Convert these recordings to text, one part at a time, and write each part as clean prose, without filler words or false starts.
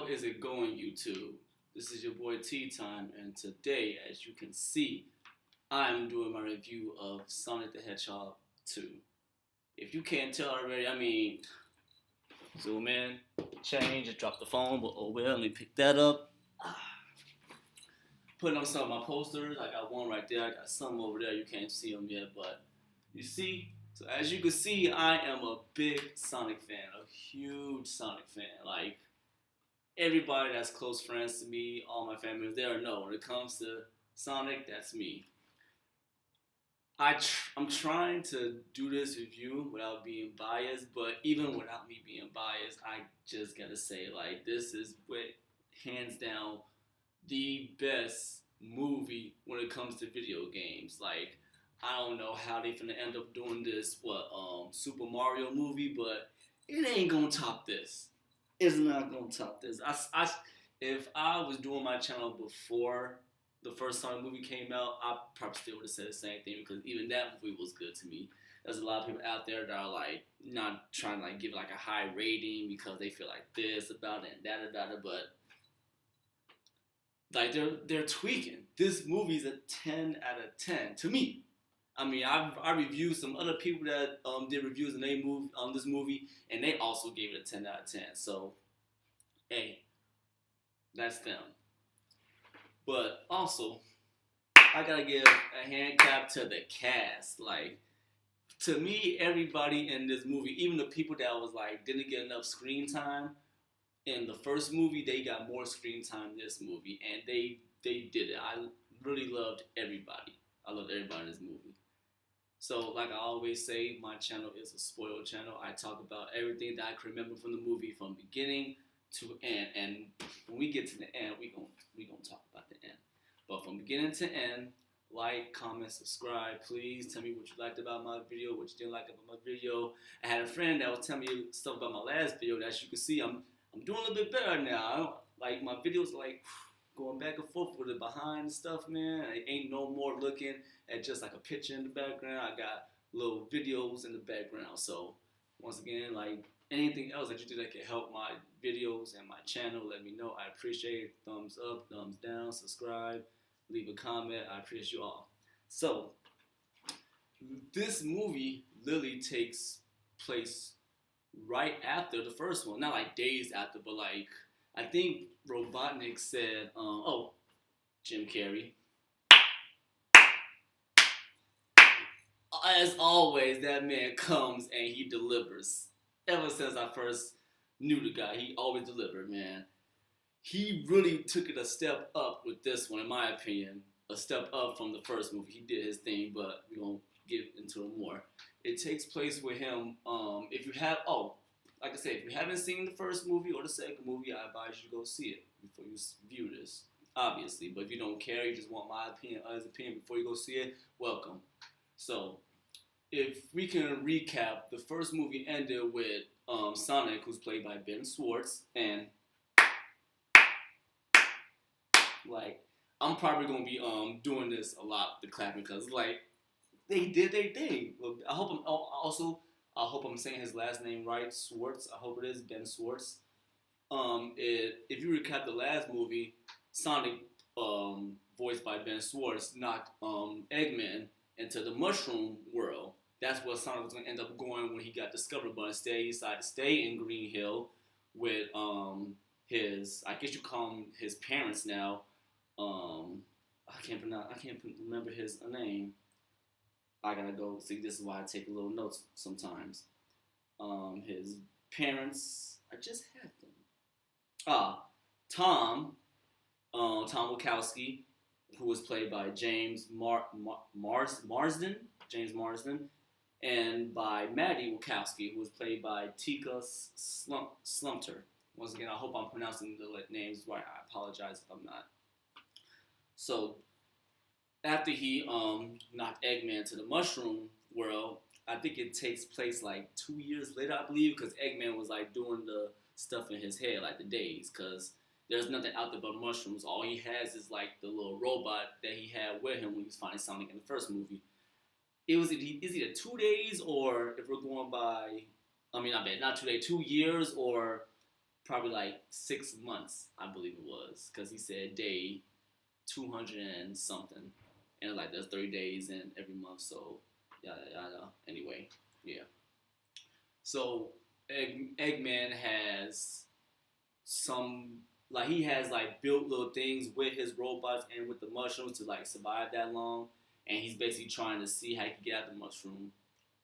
is it going, YouTube? This is your boy Tea Time, and today, as you can see, I'm doing my review of Sonic the Hedgehog 2. If you can't tell already, zoom in, change, just drop the phone, but oh well, let me pick that up. Putting on some of my posters, I got one right there, I got some over there, you can't see them yet, but you see? So as you can see, I am a big Sonic fan, a huge Sonic fan. Like, everybody that's close friends to me, all my family members, they already know when it comes to Sonic, that's me. I'm trying to do this review without being biased, but even without me being biased, I just gotta say, like, this is hands down the best movie when it comes to video games. Like, I don't know how they finna end up doing this, Super Mario movie, but it ain't gonna top this. It's not gonna top this. If I was doing my channel before the first Sonic movie came out, I probably still would have said the same thing because even that movie was good to me. There's a lot of people out there that are like not trying to like give like a high rating because they feel like this about it and that about it, but like they're tweaking. This movie's a 10 out of 10 to me. I mean, I reviewed some other people that did reviews and they moved on this movie, and they also gave it a 10 out of 10. So, hey, that's them. But also, I gotta give a hand clap to the cast. Like, to me, everybody in this movie, even the people that was like didn't get enough screen time in the first movie, they got more screen time in this movie, and they did it. I really loved everybody. I loved everybody in this movie. So, like I always say, my channel is a spoiled channel. I talk about everything that I can remember from the movie from beginning to end. And when we get to the end, we gonna talk about the end. But from beginning to end, like, comment, subscribe. Please tell me what you liked about my video, what you didn't like about my video. I had a friend that was telling me stuff about my last video that, as you can see, I'm doing a little bit better now. Like, my videos like going back and forth with the behind stuff, man. I ain't no more looking at just like a picture in the background. I got little videos in the background. So once again, like anything else that you do that can help my videos and my channel, let me know. I appreciate it. Thumbs up, thumbs down, subscribe, leave a comment. I appreciate you all. So this movie literally takes place right after the first one. Not like days after, but like I think Robotnik said, Jim Carrey. As always, that man comes and he delivers. Ever since I first knew the guy, he always delivered, man. He really took it a step up with this one, in my opinion. A step up from the first movie. He did his thing, but we're going to get into it more. It takes place with him, if you have, like I said, if you haven't seen the first movie or the second movie, I advise you to go see it before you view this, obviously. But if you don't care, you just want my opinion, others' opinion before you go see it, welcome. So, if we can recap, the first movie ended with Sonic, who's played by Ben Schwartz, and like I'm probably gonna be doing this a lot, the clapping, because like they did their thing. I hope I'm saying his last name right, Schwartz. I hope it is Ben Schwartz. If you recap the last movie, Sonic, voiced by Ben Schwartz, knocked Eggman into the mushroom world. That's what Sonic was going to end up going when he got discovered, but instead he decided to stay in Green Hill with his, I guess you call him his parents now. I can't remember his name. I gotta go see. This is why I take a little notes sometimes. His parents, I just had them. Tom Wachowski, who was played by James Marsden, and by Maddie Wachowski, who was played by Tika Slumter. Once again, I hope I'm pronouncing the names right. I apologize if I'm not. So, after he knocked Eggman to the mushroom world, I think it takes place like 2 years later, I believe, because Eggman was like doing the stuff in his head, like the days, because there's nothing out there but mushrooms. All he has is like the little robot that he had with him when he was fighting Sonic in the first movie. Is either 2 days, or if we're going by, not 2 days, 2 years, or probably like 6 months, I believe it was, because he said day 200 and something, and like there's 30 days in every month, so yada yada. Anyway, yeah. So Eggman has some like he has like built little things with his robots and with the mushrooms to like survive that long, and he's basically trying to see how he can get out the mushroom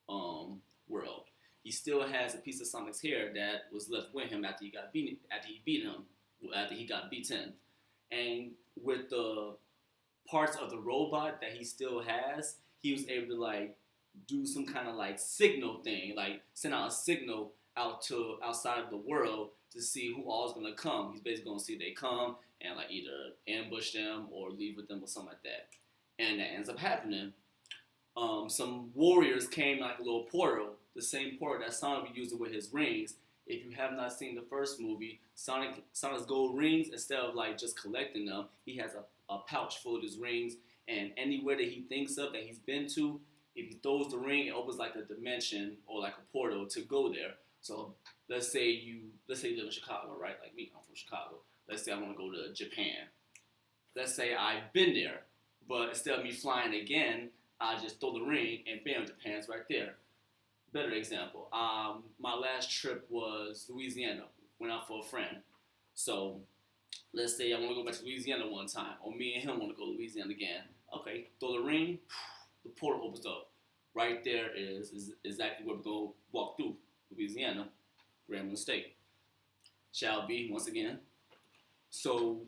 um, world. He still has a piece of Sonic's hair that was left with him after he got beat after he beat him after he got beaten, and with the parts of the robot that he still has, he was able to like do some kind of like signal thing, like send out a signal out to outside of the world to see who all is gonna come. He's basically gonna see if they come and like either ambush them or leave with them or something like that. And that ends up happening. Some warriors came like a little portal, the same portal that Sonic be using with his rings. If you have not seen the first movie, Sonic's gold rings, instead of like just collecting them, he has a pouch full of his rings, and anywhere that he thinks of that he's been to, if he throws the ring, it opens like a dimension or like a portal to go there. So let's say you live in Chicago, right? Like me, I'm from Chicago. Let's say I want to go to Japan. Let's say I've been there, but instead of me flying again, I just throw the ring and bam, Japan's right there. Better example. My last trip was Louisiana. Went out for a friend. So let's say I want to go back to Louisiana one time, or me and him want to go to Louisiana again. Okay, throw the ring, the portal opens up. Right there is exactly where we're going to walk through Louisiana, Grambling State. Shall be, once again. So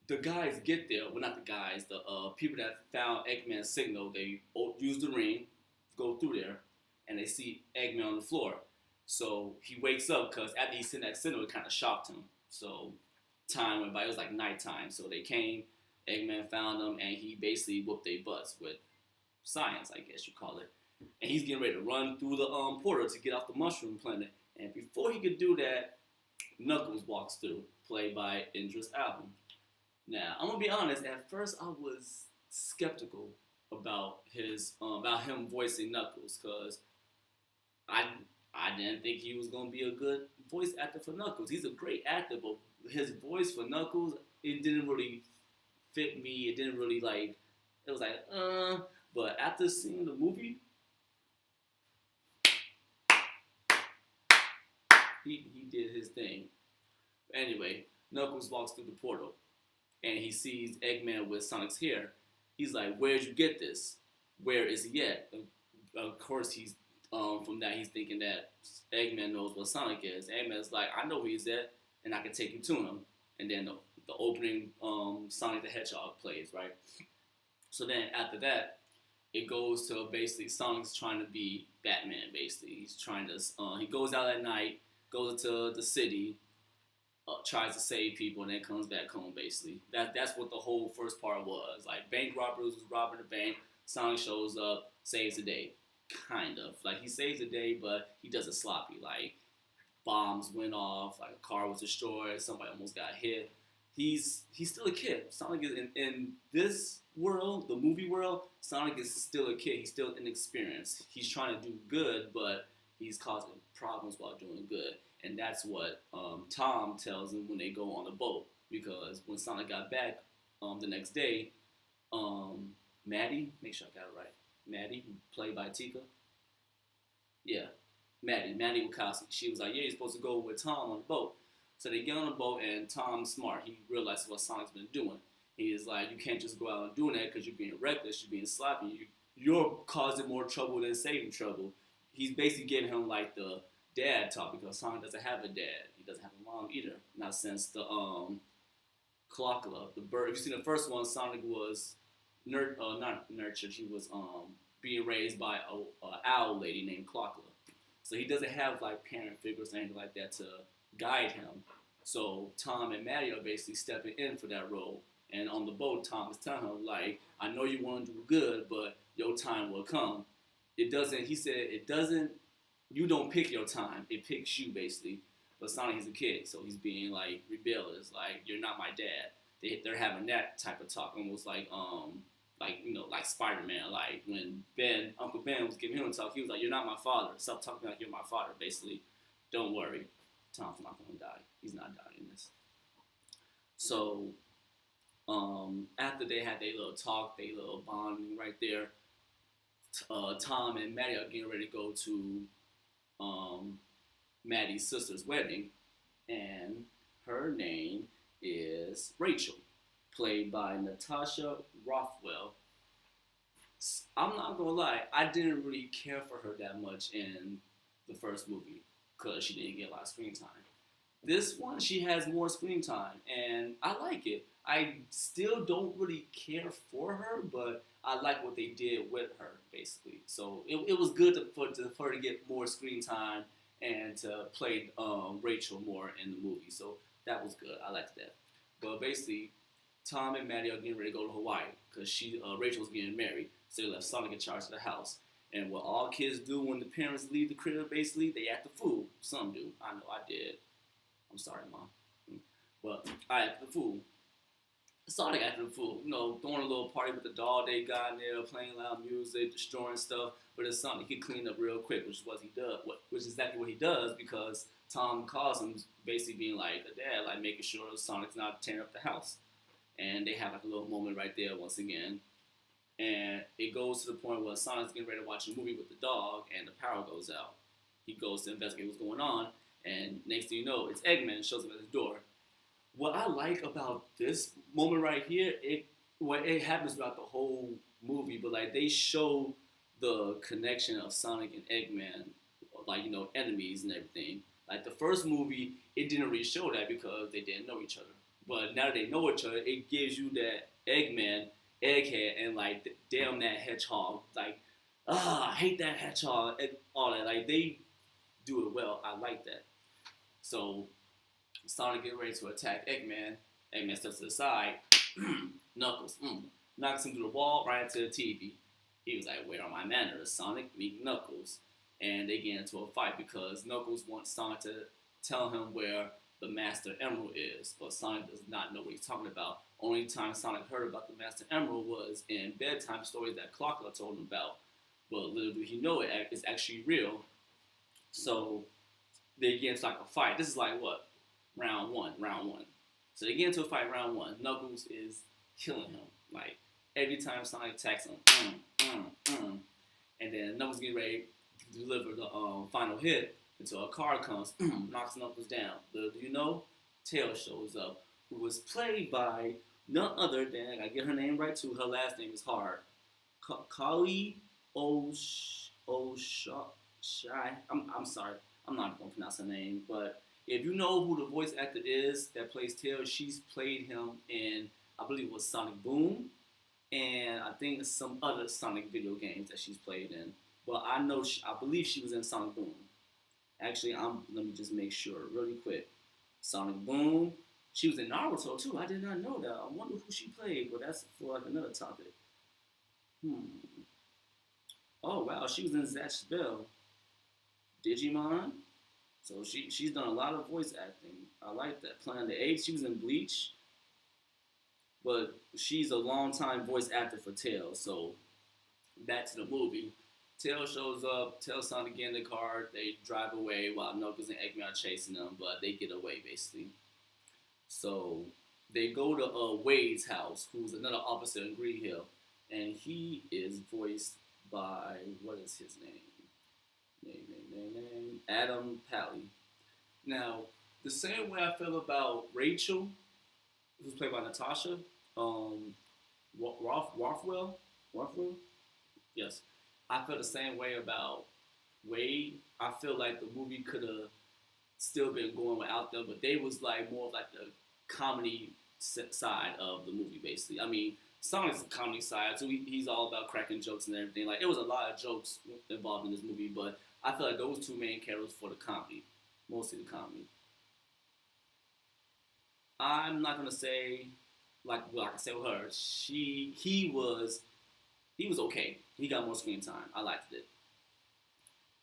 the guys get there. Well, not the guys. The people that found Eggman's signal, they use the ring, go through there, and they see Eggman on the floor. So he wakes up because after he sent that signal, it kind of shocked him. So time went by. It was like nighttime. So they came, Eggman found them, and he basically whooped their butts with science, I guess you call it. And he's getting ready to run through the portal to get off the Mushroom Planet. And before he could do that, Knuckles walks through, played by Idris Elba. Now, I'm gonna be honest. At first, I was skeptical about him voicing Knuckles, because I didn't think he was gonna be a good voice actor for Knuckles. He's a great actor, but his voice for Knuckles, it didn't really fit me. It didn't really like. It was like, But after seeing the movie, he did his thing. Anyway, Knuckles walks through the portal, and he sees Eggman with Sonic's hair. He's like, "Where'd you get this? Where is he at?" Of course, he's from that he's thinking that Eggman knows what Sonic is. Eggman's like, "I know where he's at, and I can take you to him." And then the opening Sonic the Hedgehog plays, right? So then after that, it goes to basically Sonic's trying to be Batman. Basically, he's trying to. He goes out at night, goes to the city, tries to save people, and then comes back home. Basically, that's what the whole first part was. Like bank robbers was robbing the bank. Sonic shows up, saves the day, kind of like he saves the day, but he does it sloppy. Like bombs went off, like a car was destroyed, somebody almost got hit. He's still a kid. Sonic is in this world, the movie world. Sonic is still a kid. He's still inexperienced. He's trying to do good, but he's causing problems while doing good. And that's what Tom tells him when they go on the boat. Because when Sonic got back the next day, Maddie, make sure I got it right. Maddie, played by Tika. Yeah, Maddie Wachowski. She was like, "Yeah, you're supposed to go with Tom on the boat." So they get on the boat, and Tom's smart. He realizes what Sonic's been doing. He is like, "You can't just go out and do that because you're being reckless, you're being sloppy. You're causing more trouble than saving trouble." He's basically giving him like the dad talk, because Sonic doesn't have a dad. He doesn't have a mom either. Not since the Clockula, the bird. If you've seen the first one, Sonic was not nurtured. He was being raised by a owl lady named Clockula. So he doesn't have like parent figures or anything like that to guide him. So Tom and Maddie are basically stepping in for that role. And on the boat, Tom is telling him, like, "I know you want to do good, but your time will come." He said, it doesn't, you don't pick your time. It picks you, basically. But Sonic is a kid, so he's being, like, rebellious. Like, "You're not my dad." They're having that type of talk, almost like Spider-Man. Like, when Uncle Ben was giving him a talk, he was like, "You're not my father. Stop talking like you're my father," basically. "Don't worry. Tom's not gonna die. He's not dying in this. So after they had their little talk, their little bonding right there, Tom and Maddie are getting ready to go to Maddie's sister's wedding, and her name is Rachel, played by Natasha Rothwell. I'm not gonna lie, I didn't really care for her that much in the first movie because she didn't get a lot of screen time. This one, she has more screen time, and I like it. I still don't really care for her, but I like what they did with her, basically. So it was good for her to get more screen time and to play Rachel more in the movie. So that was good. I liked that. But basically, Tom and Maddie are getting ready to go to Hawaii because Rachel's getting married. So they left Sonic in charge of the house. And what all kids do when the parents leave the crib, basically, they act the fool. Some do. I know I did. I'm sorry, Mom. But I acted the fool. Sonic acted the fool. Throwing a little party with the doll they got in there, playing loud music, destroying stuff. But it's Sonic. He cleaned up real quick, which is what he does. Which is exactly what he does because Tom calls him basically being like a dad, like making sure Sonic's not tearing up the house. And they have like a little moment right there once again. And it goes to the point where Sonic's getting ready to watch a movie with the dog, and the power goes out. He goes to investigate what's going on, and next thing you know, it's Eggman shows up at the door. What I like about this moment right here, it happens throughout the whole movie, but like they show the connection of Sonic and Eggman, like enemies and everything. Like the first movie, it didn't really show that because they didn't know each other. But now that they know each other, it gives you that Eggman, Egghead, and like damn that hedgehog, like I hate that hedgehog, and all that. Like they do it well. I like that. So Sonic get ready to attack Eggman. Eggman steps to the side. Knuckles knocks him through the wall right into the TV. He was like, "Where are my manners, Sonic? Meet Knuckles." And they get into a fight because Knuckles wants Sonic to tell him where the Master Emerald is, but Sonic does not know what he's talking about. Only time Sonic heard about the Master Emerald was in bedtime stories that Clockla told him about. But little did he know it's actually real. So they get into like a fight. This is like what? Round one. So they get into a fight round one. Knuckles is killing him. Like every time Sonic attacks him, and then Knuckles getting ready to deliver the final hit until a car comes, knocks Knuckles down. Do you know? Tails shows up, who was played by none other than, I gotta get her name right too, her last name is hard, Kali Oshai. I'm sorry, I'm not gonna pronounce her name, but if you know who the voice actor is that plays Tails, she's played him in, I believe it was Sonic Boom, and I think some other Sonic video games that she's played in. But I believe she was in Sonic Boom. Actually, let me just make sure really quick. Sonic Boom. She was in Naruto too. I did not know that. I wonder who she played, but that's for like another topic. Oh wow, she was in Zatch Spell. Digimon. So she's done a lot of voice acting. I like that. Playing the Apes. She was in Bleach. But she's a long-time voice actor for Tails. So back to the movie. Tails shows up, tells Sonic to get in the car, they drive away while Knuckles and Eggman are chasing them, but they get away basically. So they go to Wade's house, who's another officer in Green Hill, and he is voiced by, what is his name? Adam Pally. Now, the same way I feel about Rachel, who's played by Natasha, Rothwell? Yes. I feel the same way about Wade. I feel like the movie could have still been going without them, but they was like more of like the comedy side of the movie, basically. I mean, Sonic's the comedy side, so he's all about cracking jokes and everything. Like, it was a lot of jokes involved in this movie, but I feel like those two main characters for the comedy, mostly the comedy. I'm not gonna say like I said with her. He was okay. He got more screen time. I liked it.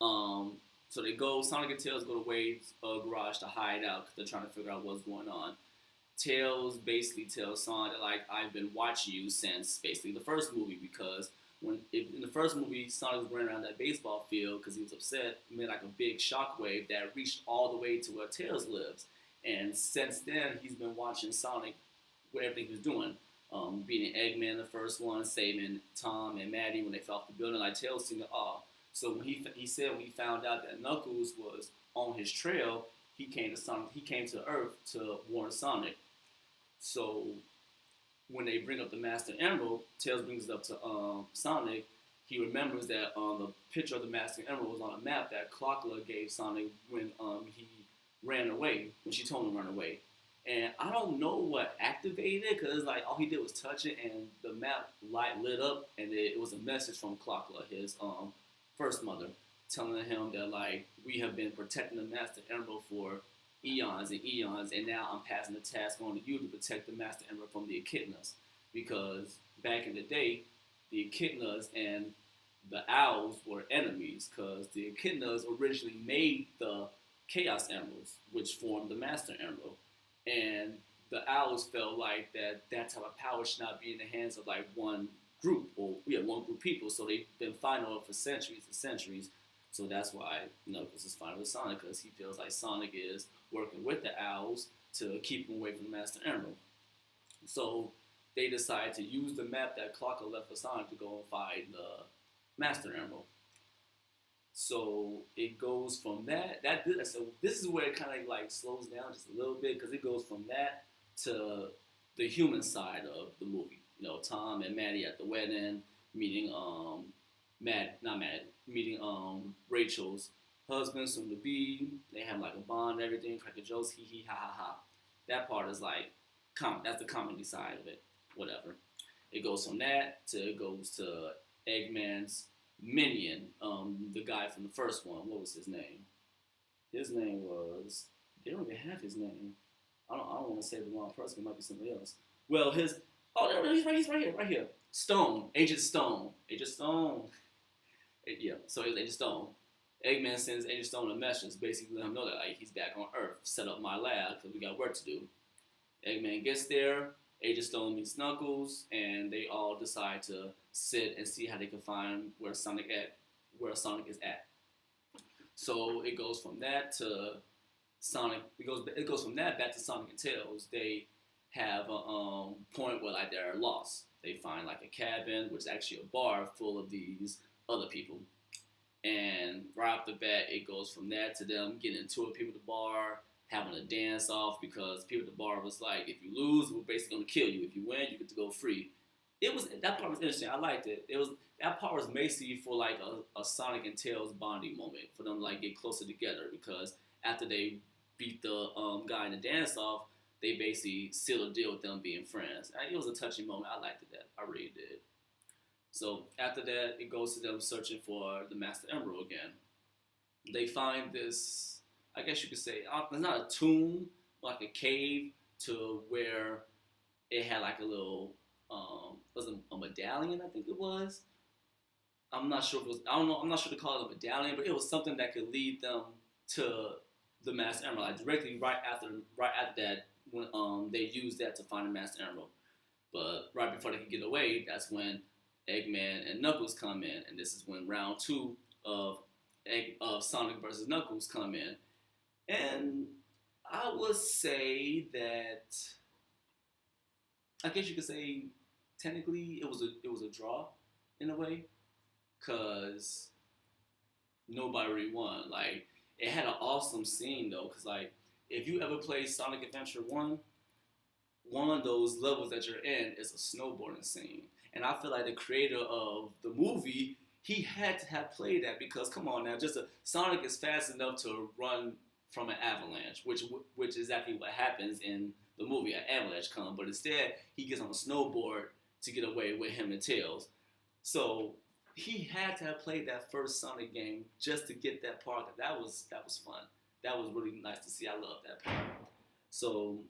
So Sonic and Tails go to Wade's garage to hide out because they're trying to figure out what's going on. Tails basically tells Sonic that, like, I've been watching you since basically the first movie because In the first movie, Sonic was running around that baseball field because he was upset, it made like a big shockwave that reached all the way to where Tails lives. And since then, he's been watching Sonic, what everything he was doing. Beating Eggman in the first one, saving Tom and Maddie when they fell off the building, like Tails seemed to awe. So when he said when he found out that Knuckles was on his trail, he came to Sonic. He came to Earth to warn Sonic. So when they bring up the Master Emerald, Tails brings it up to Sonic. He remembers that the picture of the Master Emerald was on a map that Clockla gave Sonic when he ran away, when she told him to run away. And I don't know what activated it, because like all he did was touch it, and the map light lit up, and it was a message from Clockla, his first mother, telling him that like we have been protecting the Master Emerald for eons and eons, and now I'm passing the task on to you to protect the Master Emerald from the Echidnas, because back in the day, the Echidnas and the Owls were enemies, because the Echidnas originally made the Chaos Emeralds, which formed the Master Emerald. And the Owls felt like that type of power should not be in the hands of like one group, or one group of people. So they've been fighting over for centuries and centuries. So that's why Knuckles is fighting with Sonic, because he feels like Sonic is working with the Owls to keep him away from the Master Emerald. So they decide to use the map that Clocker left for Sonic to go and find the Master Emerald. So it goes from that. So this is where it kind of like slows down just a little bit, because it goes from that to the human side of the movie. Tom and Maddie at the wedding, meeting Rachel's husband, soon to be. They have like a bond, and everything, cracking jokes, hee hee ha ha ha. That part is like that's the comedy side of it. Whatever. It goes from that to Eggman's minion, the guy from the first one. What was his name? His name was. They don't even have his name. I don't want to say the wrong person. It might be somebody else. Well, he's right here. Stone, Agent Stone. Yeah, so it's Agent Stone. Eggman sends Agent Stone a message, basically let him know that like he's back on Earth. Set up my lab because we got work to do. Eggman gets there. Agent Stone meets Knuckles, and they all decide to sit and see how they can find where Sonic is at. So it goes from that to Sonic. It goes from that back to Sonic and Tails. They have a point where like they're lost. They find like a cabin, which is actually a bar full of these other people. And right off the bat, it goes from that to them getting into it, people at the bar, having a dance off, because people at the bar was like, if you lose, we're basically gonna kill you. If you win, you get to go free. That part was interesting. I liked it. That part was basically for like a Sonic and Tails bonding moment for them to like get closer together, because after they beat the guy in the dance off, they basically sealed a deal with them being friends. And it was a touching moment. I liked that. I really did. So after that, it goes to them searching for the Master Emerald again. They find this, I guess you could say, it's not a tomb, but like a cave, to where it had like a little, was a medallion, I think it was. I'm not sure if it was, I don't know, I'm not sure to call it a medallion, but it was something that could lead them to the Master Emerald. Like directly right after that, when they used that to find the Master Emerald. But right before they could get away, that's when Eggman and Knuckles come in, and this is when round 2 of Sonic versus Knuckles come in. And I would say that, I guess you could say technically it was a draw in a way, because nobody really won. Like, it had an awesome scene though, because like if you ever played Sonic Adventure 1, one of those levels that you're in is a snowboarding scene. And I feel like the creator of the movie, he had to have played that, because come on now, Sonic is fast enough to run from an avalanche, which is exactly what happens in the movie. An avalanche comes, but instead he gets on a snowboard to get away with him and Tails. So he had to have played that first Sonic game just to get that part. That was fun. That was really nice to see. I love that part. So.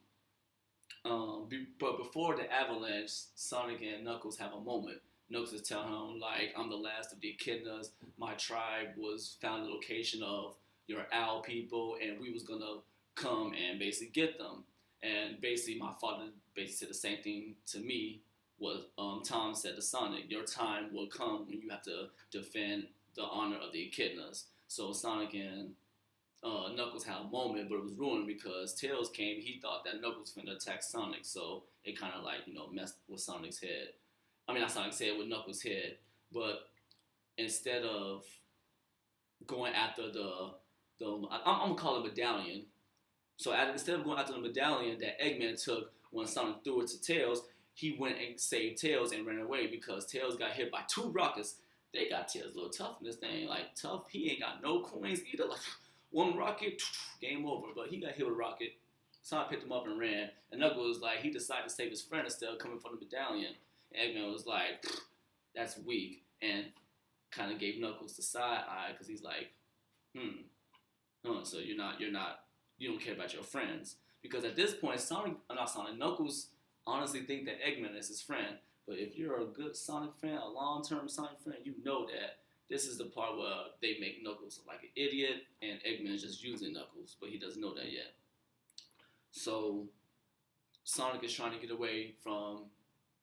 But before the avalanche, Sonic and Knuckles have a moment. Knuckles is telling him, like, I'm the last of the Echidnas. My tribe found the location of your owl people, and we was going to come and basically get them. And basically, my father basically said the same thing to me was Tom said to Sonic, "Your time will come when you have to defend the honor of the echidnas." So Sonic and Knuckles had a moment, but it was ruined because Tails came. He thought that Knuckles was going to attack Sonic, so it kind of like messed with Sonic's head. I mean, not Sonic's head, with Knuckles' head. But instead of going after I'm gonna call it medallion. So instead of going after the medallion that Eggman took when Sonic threw it to Tails, he went and saved Tails and ran away because Tails got hit by 2 rockets. They got Tails a little tough in this thing. Like, tough, he ain't got no coins either. Like, 1 rocket, game over. But he got hit with a rocket. Sonic picked him up and ran. And Knuckles was like, he decided to save his friend instead of coming for the medallion. And Eggman was like, that's weak. And kind of gave Knuckles the side eye because he's like, so you don't care about your friends. Because at this point, Knuckles honestly think that Eggman is his friend. But if you're a good Sonic fan, a long-term Sonic friend, you know that this is the part where they make Knuckles like an idiot and Eggman is just using Knuckles, but he doesn't know that yet. So Sonic is trying to get away from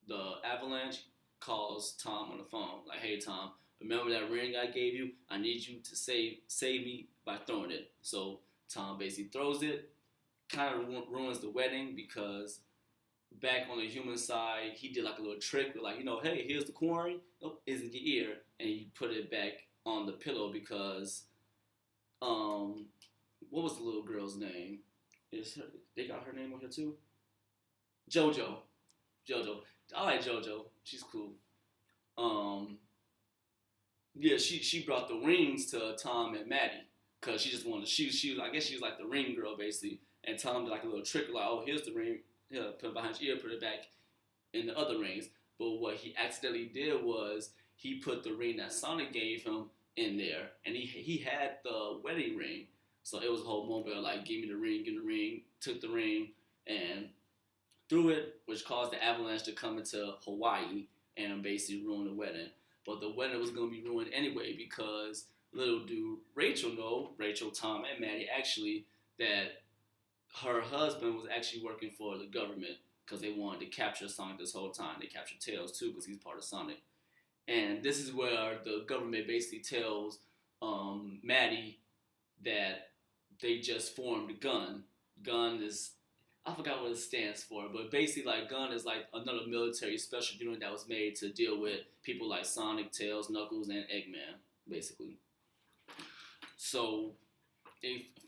the avalanche, calls Tom on the phone, like, "Hey Tom, remember that ring I gave you? I need you to save me by throwing it." So Tom basically throws it, kind of ruins the wedding because back on the human side, he did like a little trick with like, hey, here's the coin. Oh, it's in your ear. And he put it back on the pillow because, what was the little girl's name? They got her name on here too? JoJo. I like JoJo. She's cool. Yeah, she brought the rings to Tom and Maddie because she just wanted to, I guess she was like the ring girl basically. And Tom did like a little trick like, oh, here's the ring. Yeah, put it behind your ear, put it back in the other rings. But what he accidentally did was he put the ring that Sonic gave him in there. And he had the wedding ring. So it was a whole moment of like, give me the ring, took the ring and threw it, which caused the avalanche to come into Hawaii and basically ruin the wedding. But the wedding was going to be ruined anyway because little do Rachel, Tom, and Maddie actually, that her husband was actually working for the government because they wanted to capture Sonic this whole time. They captured Tails too because he's part of Sonic. And this is where the government basically tells Maddie that they just formed GUN. GUN is, I forgot what it stands for, but basically like GUN is like another military special unit that was made to deal with people like Sonic, Tails, Knuckles, and Eggman, basically. So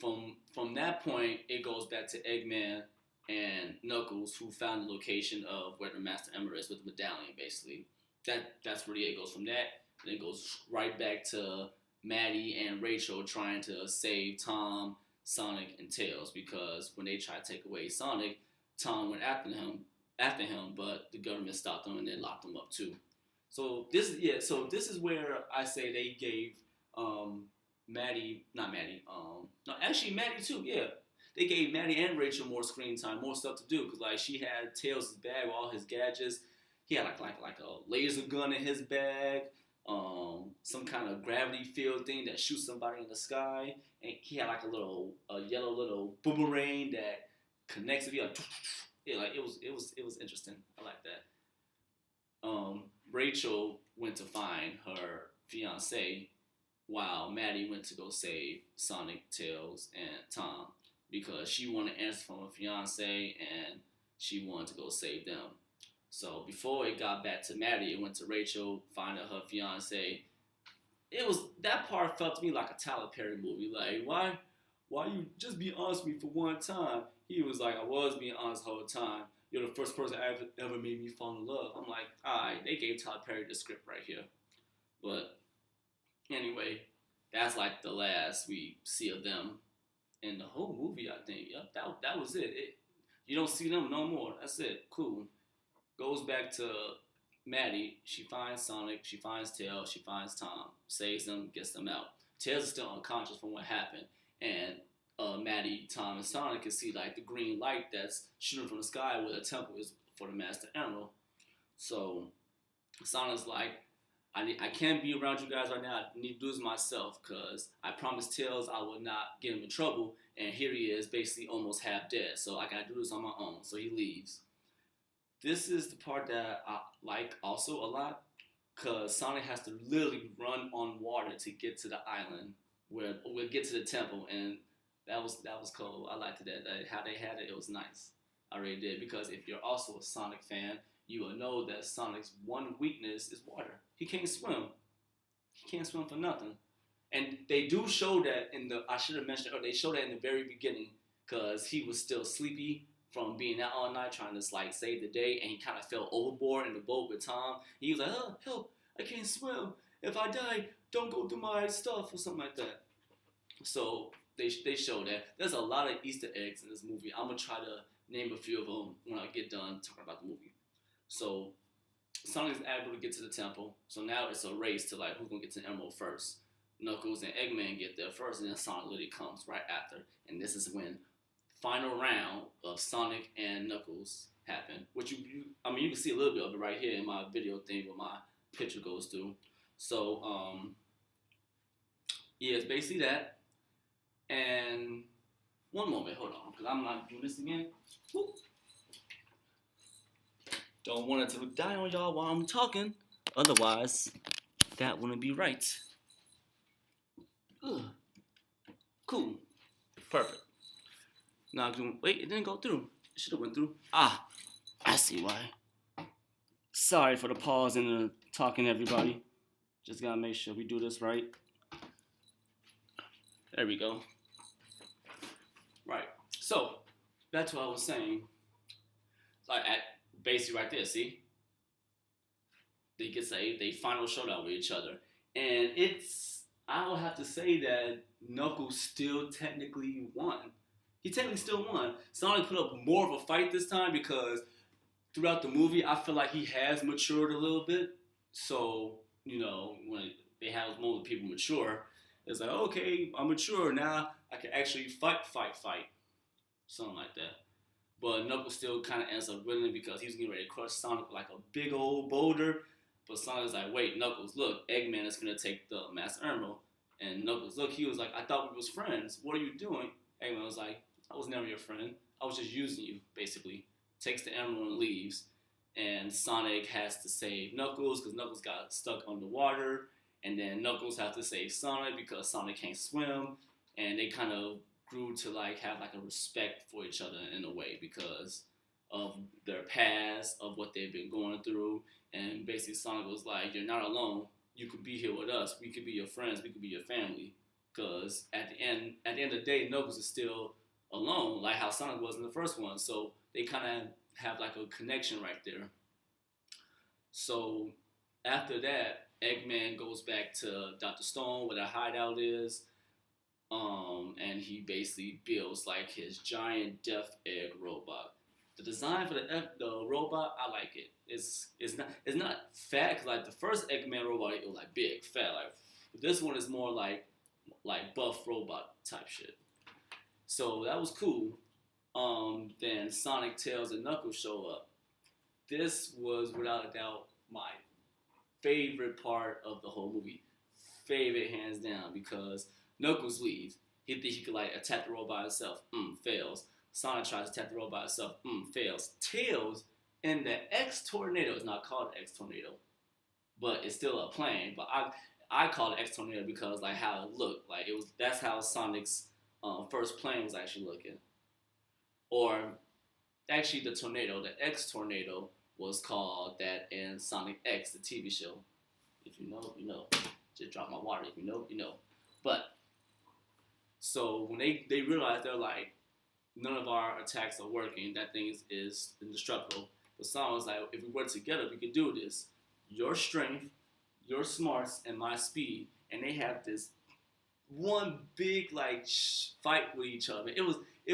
from that point, it goes back to Eggman and Knuckles, who found the location of where the Master Emerald is with the medallion, basically. That's where it goes from that. And it goes right back to Maddie and Rachel trying to save Tom, Sonic, and Tails, because when they tried to take away Sonic, Tom went after him, but the government stopped him and then locked him up too. So this is where I say they gave Maddie too, yeah. They gave Maddie and Rachel more screen time, more stuff to do, because like she had Tails' bag with all his gadgets. He had like a laser gun in his bag, some kind of gravity field thing that shoots somebody in the sky, and he had like a yellow little boomerang that connects with you. Like, yeah, like it was interesting. I like that. Rachel went to find her fiance, while Maddie went to go save Sonic, Tails, and Tom because she wanted answers from her fiance and she wanted to go save them. So before it got back to Maddie, it went to Rachel finding her fiance. That part felt to me like a Tyler Perry movie. Like, why you just be honest with me for one time? He was like, I was being honest the whole time. You're the first person that ever made me fall in love. I'm like, alright, they gave Tyler Perry the script right here. But anyway, that's like the last we see of them in the whole movie, I think. Yep, that was it. You don't see them no more. That's it. Cool. Goes back to Maddie. She finds Sonic. She finds Tails. She finds Tom. Saves them. Gets them out. Tails is still unconscious from what happened. And Maddie, Tom, and Sonic can see like the green light that's shooting from the sky where the temple is for the Master Emerald. So Sonic's like, I can't be around you guys right now. I need to do this myself because I promised Tails I would not get him in trouble. And here he is, basically almost half dead. So I got to do this on my own. So he leaves. This is the part that I like also a lot, cause Sonic has to literally run on water to get to the island where we'll get to the temple, and that was cool. I liked that how they had it. It was nice. I really did, because if you're also a Sonic fan, you will know that Sonic's one weakness is water. He can't swim. He can't swim for nothing. And they do show that in the, I should have mentioned, or they show that in the very beginning, because he was still sleepy from being out all night trying to like save the day, and he kind of fell overboard in the boat with Tom. He was like, "Oh, help! I can't swim. If I die, don't go through my stuff," or something like that. So they show that. There's a lot of Easter eggs in this movie. I'm gonna try to name a few of them when I get done talking about the movie. So Sonic's able to get to the temple. So now it's a race to like who's gonna get to the Emerald first. Knuckles and Eggman get there first, and then Sonic literally comes right after. And this is when final round of Sonic and Knuckles happen. Which I mean, you can see a little bit of it right here in my video thing where my picture goes through. So yeah, it's basically that. And one moment, hold on, because I'm not doing this again. Whoop. Don't want it to die on y'all while I'm talking. Otherwise, that wouldn't be right. Ugh. Cool. Perfect. Now, wait, it didn't go through. It should have went through. Ah, I see why. Sorry for the pause in the talking, everybody. Just gotta make sure we do this right. There we go. Right. So, that's what I was saying. Like, at basically right there, see? They get saved. They final showdown with each other. And I would have to say that Knuckles still technically won. He technically still won. Sonic put up more of a fight this time because throughout the movie, I feel like he has matured a little bit. So, when they have moments where people mature, it's like, okay, I'm mature. Now I can actually fight. Something like that. But Knuckles still kind of ends up winning because he's getting ready to crush Sonic like a big old boulder. But Sonic's like, wait, Knuckles, look, Eggman is going to take the Master Emerald. And Knuckles, look, he was like, I thought we was friends. What are you doing? Eggman was like, I was never your friend. I was just using you, basically. Takes the emerald and leaves. And Sonic has to save Knuckles because Knuckles got stuck underwater. And then Knuckles has to save Sonic because Sonic can't swim. And they kind of grew to like have like a respect for each other in a way because of their past, of what they've been going through. And basically Sonic was like, you're not alone. You could be here with us. We could be your friends. We could be your family. Because at the end of the day, Knuckles is still alone, like how Sonic was in the first one. So they kind of have like a connection right there. So after that, Eggman goes back to Dr. Stone, where the hideout is. And he basically builds like his giant Death Egg robot. The design for the robot, I like it. It's not fat, cause like the first Eggman robot, it was like big, fat. Like this one is more like buff robot type shit. So that was cool. Then Sonic, Tails, and Knuckles show up. This was without a doubt my favorite part of the whole movie. Favorite hands down because Knuckles leaves. He thinks he could like attack the robot himself. Fails. Sonic tries to attack the robot himself. Fails. Tails and the X Tornado is not called X Tornado, but it's still a plane. But I call it X Tornado because like how it looked. Like it was. That's how Sonic's first plane was actually looking. Or actually the tornado, the X Tornado was called that in Sonic X, the TV show. If you know, you know. Just drop my water. If you know, you know. But so when they realized they're like, none of our attacks are working, that thing is indestructible. But Sonic was like, if we work together, we could do this. Your strength, your smarts, and my speed. And they have this one big like fight with each other. It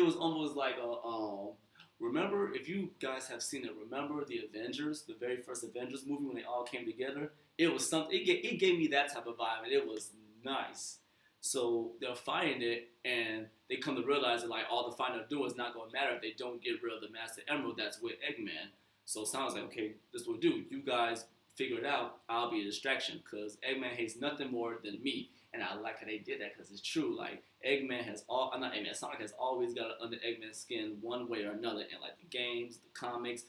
was almost like a remember, if you guys have seen it, remember the Avengers, the very first Avengers movie when they all came together? It was something, it gave me that type of vibe, and it was nice. So they're fighting it, and they come to realize that like all the fighting they're doing is not going to matter if they don't get rid of the Master Emerald that's with Eggman. So Sonic's like, okay, this will do. You guys figure it out. I'll be a distraction because Eggman hates nothing more than me. And I like how they did that because it's true. Like Sonic has always got it under Eggman's skin one way or another. In like the games, the comics,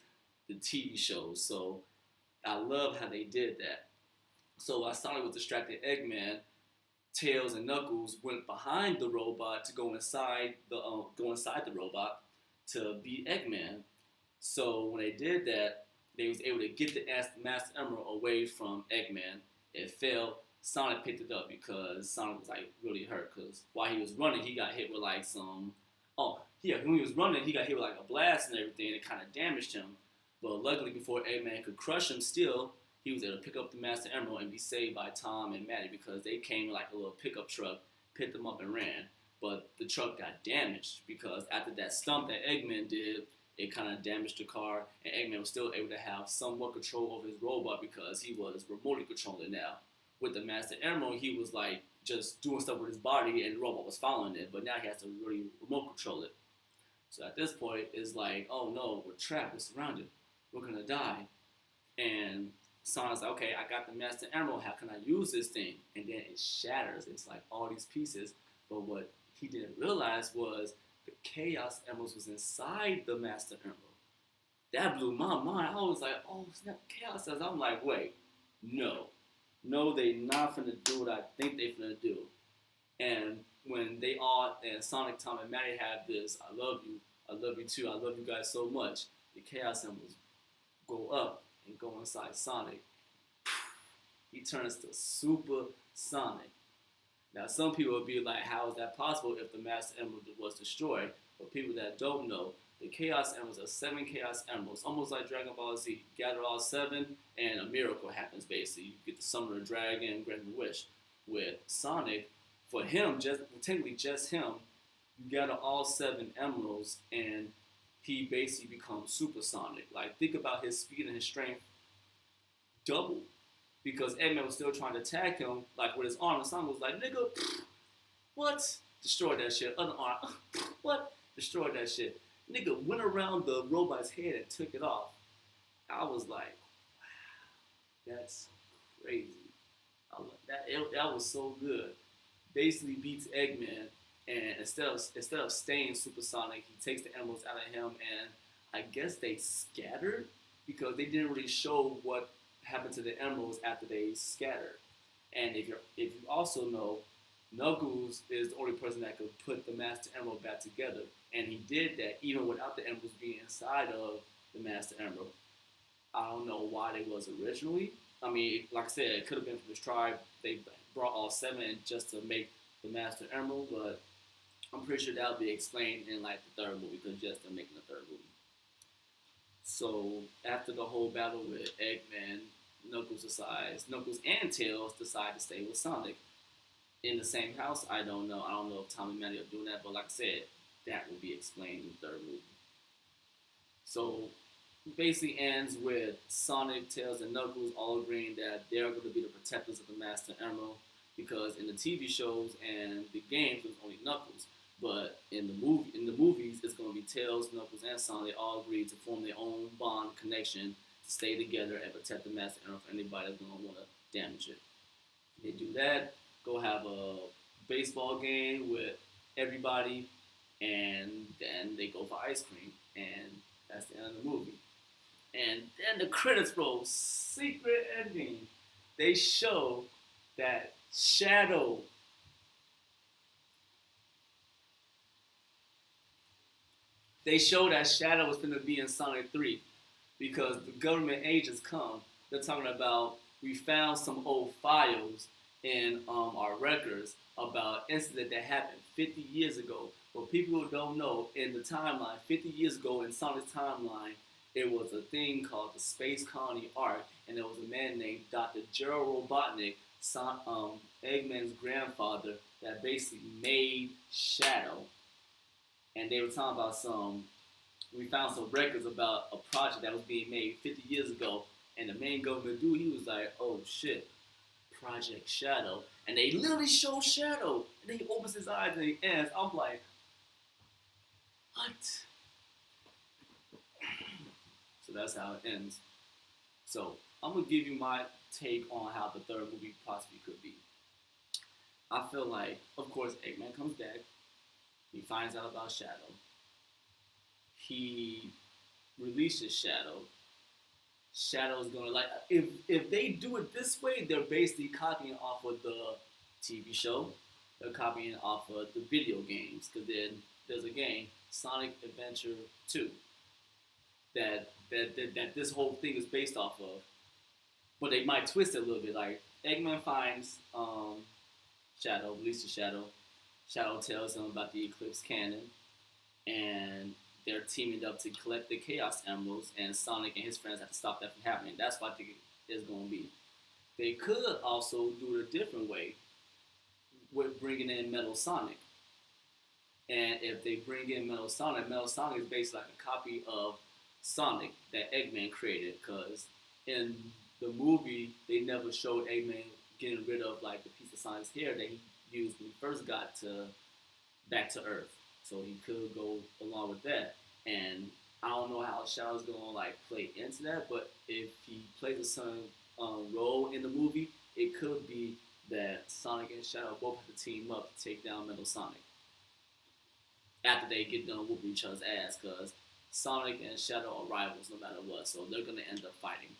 the TV shows. So I love how they did that. So while Sonic was distracting Eggman, Tails and Knuckles went behind the robot to go inside the robot to beat Eggman. So when they did that, they was able to get the Master Emerald away from Eggman. It failed. Sonic picked it up because Sonic was like really hurt because while he was running, he got hit with like some. Oh yeah, when he was running, he got hit with like a blast and everything, and it kind of damaged him. But luckily, before Eggman could crush him, still he was able to pick up the Master Emerald and be saved by Tom and Maddie because they came in like a little pickup truck, picked them up and ran. But the truck got damaged because after that stump that Eggman did, it kind of damaged the car, and Eggman was still able to have somewhat control over his robot because he was remotely controlling it now. With the Master Emerald, he was like just doing stuff with his body, and the robot was following it. But now he has to really remote control it. So at this point, it's like, oh no, we're trapped, we're surrounded, we're gonna die. And Sonic's like, okay, I got the Master Emerald, how can I use this thing? And then it shatters. It's like all these pieces. But what he didn't realize was the Chaos Emeralds was inside the Master Emerald. That blew my mind. I was like, oh, snap, Chaos Emeralds. I'm like, wait, no. No, they not finna do what I think they finna do. And when they all, and Sonic, Tom, and Maddie have this, I love you too, I love you guys so much, the Chaos Emeralds go up and go inside Sonic. He turns to Super Sonic. Now, some people would be like, how is that possible if the Master Emerald was destroyed? But people that don't know, the Chaos Emeralds are 7 Chaos Emeralds, almost like Dragon Ball Z. You gather all 7, and a miracle happens, basically. You get to summon a dragon, grant a wish. With Sonic, for him, technically just him, you gather all 7 emeralds, and he basically becomes Super Sonic. Like, think about his speed and his strength double. Because Eggman was still trying to attack him, like, with his arm, and Sonic was like, nigga, what? Destroyed that shit. Other arm, what? Destroyed that shit. Nigga went around the robot's head and took it off. I was like, wow, that's crazy. That was so good. Basically beats Eggman, and instead of staying supersonic, he takes the emeralds out of him, and I guess they scattered because they didn't really show what happened to the emeralds after they scattered. And if you also know, Knuckles is the only person that could put the Master Emerald back together, and he did that even without the emeralds being inside of the Master Emerald. I don't know why they was originally. I mean, like I said, it could have been from this tribe. They brought all 7 just to make the Master Emerald, but I'm pretty sure that'll be explained in like the 3rd movie because just they're making the 3rd movie. So after the whole battle with Eggman, Knuckles and Tails decide to stay with Sonic in the same house. I don't know. I don't know if Tom and Maddie are doing that, but like I said, that will be explained in the 3rd movie. So it basically ends with Sonic, Tails, and Knuckles all agreeing that they're going to be the protectors of the Master Emerald because in the TV shows and the games it was only Knuckles, but in the movies it's going to be Tails, Knuckles, and Sonic. They all agreed to form their own bond connection to stay together and protect the Master Emerald from anybody that's going to want to damage it. They do that. Go have a baseball game with everybody, and then they go for ice cream, and that's the end of the movie. And then the credits roll, secret ending. They show that Shadow was going to be in Sonic 3 because the government agents come. They're talking about we found some old files in our records about an incident that happened 50 years ago. But people don't know, in the timeline, 50 years ago in Sonic's timeline, it was a thing called the Space Colony Arc, and there was a man named Dr. Gerald Robotnik, Eggman's grandfather, that basically made Shadow. And they were talking about we found some records about a project that was being made 50 years ago, and the main government dude, he was like, oh shit, Project Shadow. And they literally show Shadow, and then he opens his eyes and he ends. I'm like, what? So that's how it ends. So I'm going to give you my take on how the 3rd movie possibly could be. I feel like, of course, Eggman comes back. He finds out about Shadow. He releases Shadow. Shadow's gonna like if they do it this way, they're basically copying off of the TV show. They're copying off of the video games because then there's a game, Sonic Adventure 2, that this whole thing is based off of. But they might twist it a little bit. Like Eggman finds Shadow, releases Shadow. Shadow tells them about the Eclipse Cannon, and they're teaming up to collect the Chaos Emeralds, and Sonic and his friends have to stop that from happening. That's what I think it's going to be. They could also do it a different way with bringing in Metal Sonic. And if they bring in Metal Sonic is basically like a copy of Sonic that Eggman created. Because in the movie, they never showed Eggman getting rid of like the piece of Sonic's hair that he used when he first got back to Earth. So he could go along with that. And I don't know how Shadow's gonna like play into that, but if he plays a certain role in the movie, it could be that Sonic and Shadow both have to team up to take down Metal Sonic after they get done whooping each other's ass, because Sonic and Shadow are rivals no matter what, so they're gonna end up fighting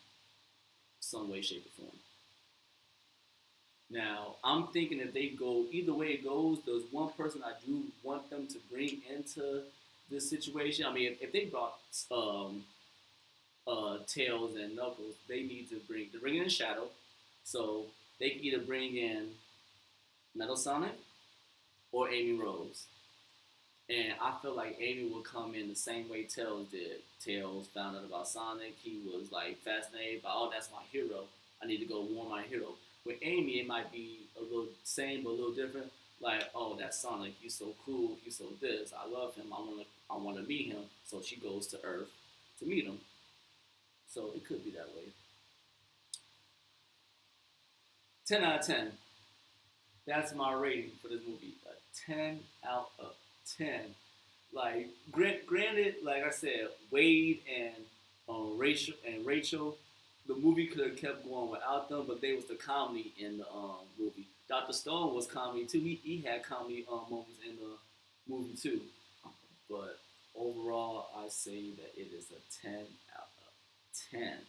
some way, shape, or form. Now, I'm thinking if they go either way it goes, there's one person I do want them to bring into this situation. I mean, if they brought Tails and Knuckles, they need to bring in Shadow. So they can either bring in Metal Sonic or Amy Rose. And I feel like Amy will come in the same way Tails did. Tails found out about Sonic. He was like fascinated by, oh, that's my hero. I need to go warn my hero. With Amy, it might be a little same but a little different. Like, oh, that's Sonic. He's so cool. He's so this. I love him. I want to meet him. So she goes to Earth to meet him. So it could be that way. 10 out of 10. That's my rating for this movie. A 10 out of 10. Like, granted, like I said, Wade and Rachel, the movie could have kept going without them, but they was the comedy in the movie. Dr. Stone was comedy too. He had comedy moments in the movie too. But overall, I say that it is a 10 out of 10.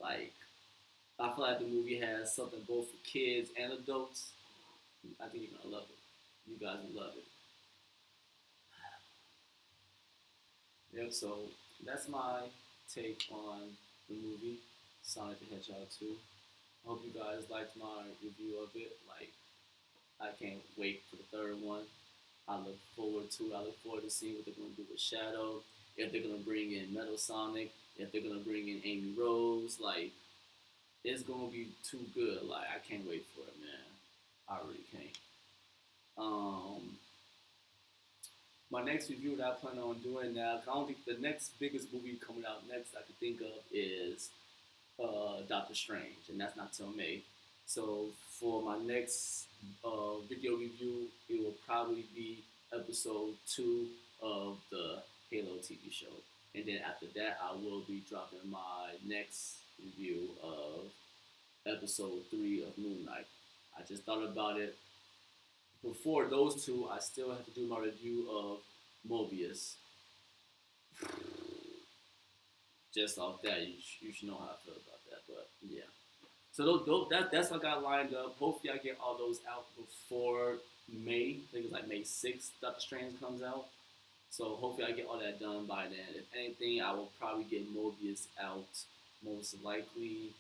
Like, I feel like the movie has something both for kids and adults. I think you're gonna love it. You guys will love it. Yep, so that's my take on the movie Sonic the Hedgehog 2. I hope you guys liked my review of it. Like, I can't wait for the third one. I look forward to it. I look forward to seeing what they're going to do with Shadow, if they're going to bring in Metal Sonic, if they're going to bring in Amy Rose. Like, it's going to be too good. Like, I can't wait for it, man. I really can't. My next review that I plan on doing now, I don't think the next biggest movie coming out next I can think of is Doctor Strange, and that's not till May. So for my next video review, it will probably be episode 2 of the Halo TV show. And then after that, I will be dropping my next review of episode 3 of Moon Knight. I just thought about it. Before those two, I still have to do my review of Mobius. Just off that, you should know how I feel about that. But yeah, so that's what I got lined up. Hopefully, I get all those out before May. I think it's like May 6th. Doctor Strange comes out. So hopefully, I get all that done by then. If anything, I will probably get Mobius out most likely.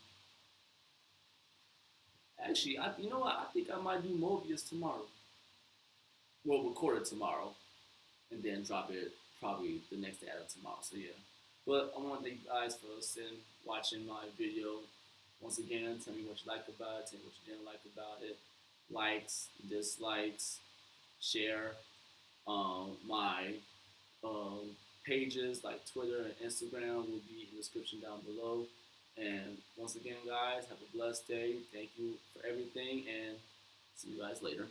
Actually, you know what? I think I might do Mobius tomorrow. Well, record it tomorrow, and then drop it probably the next day after tomorrow. So yeah. But I want to thank you guys for watching my video. Once again, tell me what you liked about it, tell me what you didn't like about it. Likes, dislikes, share. My pages like Twitter and Instagram will be in the description down below. And once again, guys, have a blessed day. Thank you for everything, and see you guys later.